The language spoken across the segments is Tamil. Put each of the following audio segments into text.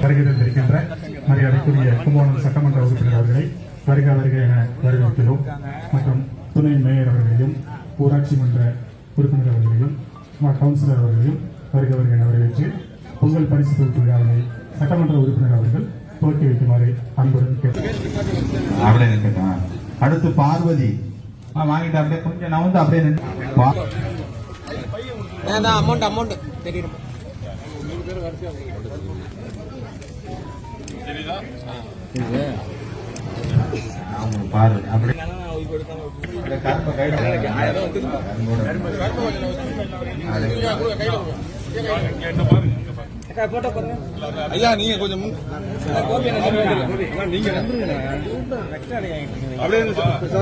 வருகை தந்திருக்கின்ற மரியாதைக்குரிய கும்பகோணம் சட்டமன்ற உறுப்பினர் அவர்களை வருக வருக என வரவேற்கிறோம். மற்றும் துணை மேயர் அவர்களையும் ஊராட்சி மன்ற உறுப்பினர் அவர்களையும் கவுன்சிலர் அவர்களையும் வருக வருக என வரவேற்று பொங்கல் பரிசு தொகுப்பு விழாவினை சட்டமன்ற உறுப்பினர் அவர்கள் துவக்கி வைக்குமாறு அன்புடன் கேட்கிறேன். அடுத்து பார்வதி வாங்கிட்டு அப்படியே கொஞ்சம் நான் வந்து அப்படியே அமௌண்ட் தெரியும் பாரு அப்படி ஐயா நீங்க கொஞ்சம்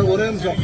ஒரே நிமிஷம்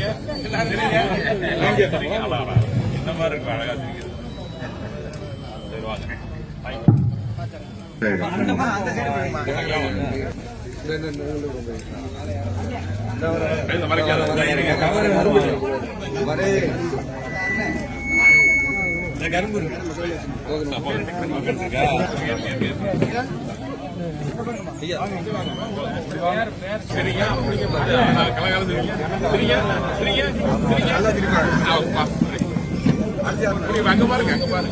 அங்க பாருங்க